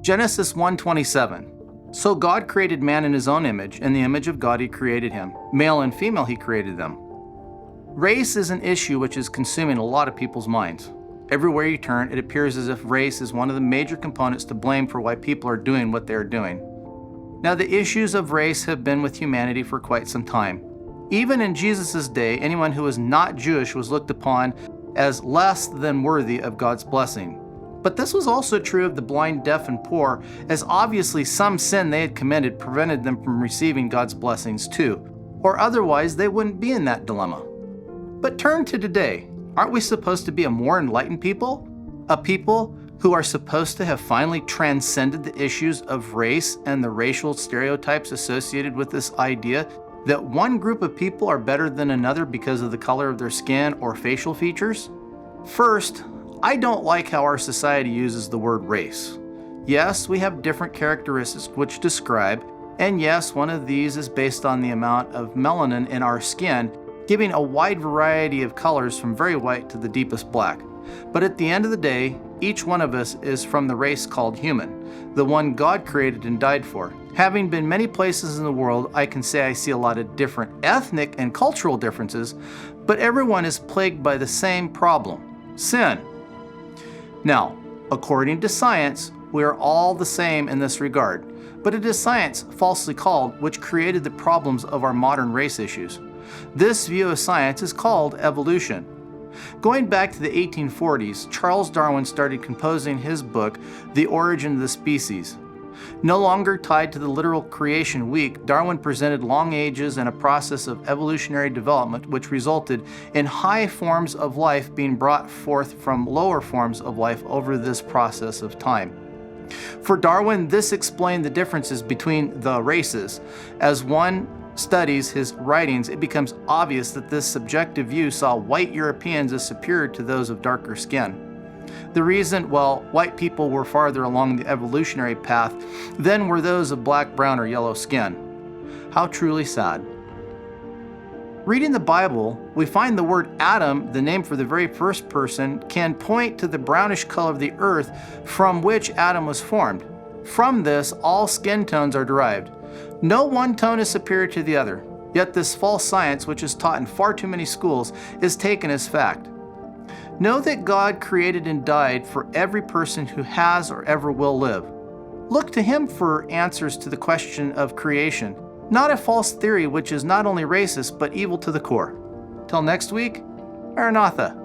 Genesis 1:27. So God created man in his own image. In the image of God he created him. Male and female he created them. Race is an issue which is consuming a lot of people's minds. Everywhere you turn, it appears as if race is one of the major components to blame for why people are doing what they are doing. Now, the issues of race have been with humanity for quite some time. Even in Jesus' day, anyone who was not Jewish was looked upon as less than worthy of God's blessing. But this was also true of the blind, deaf, and poor, as obviously some sin they had committed prevented them from receiving God's blessings too, or otherwise they wouldn't be in that dilemma. But turn to today. Aren't we supposed to be a more enlightened people? A people who are supposed to have finally transcended the issues of race and the racial stereotypes associated with this idea that one group of people are better than another because of the color of their skin or facial features? First, I don't like how our society uses the word race. Yes, we have different characteristics which describe, and yes, one of these is based on the amount of melanin in our skin, giving a wide variety of colors from very white to the deepest black. But at the end of the day, each one of us is from the race called human, the one God created and died for. Having been many places in the world, I can say I see a lot of different ethnic and cultural differences, but everyone is plagued by the same problem: sin. Now, according to science, we are all the same in this regard, but it is science, falsely called, which created the problems of our modern race issues. This view of science is called evolution. Going back to the 1840s, Charles Darwin started composing his book, The Origin of the Species. No longer tied to the literal creation week, Darwin presented long ages and a process of evolutionary development which resulted in high forms of life being brought forth from lower forms of life over this process of time. For Darwin, this explained the differences between the races. As one studies his writings, it becomes obvious that this subjective view saw white Europeans as superior to those of darker skin. The reason, well, white people were farther along the evolutionary path than were those of black, brown, or yellow skin. How truly sad. Reading the Bible, we find the word Adam, the name for the very first person, can point to the brownish color of the earth from which Adam was formed. From this, all skin tones are derived. No one tone is superior to the other, yet this false science, which is taught in far too many schools, is taken as fact. Know that God created and died for every person who has or ever will live. Look to Him for answers to the question of creation, not a false theory which is not only racist but evil to the core. Till next week, Maranatha.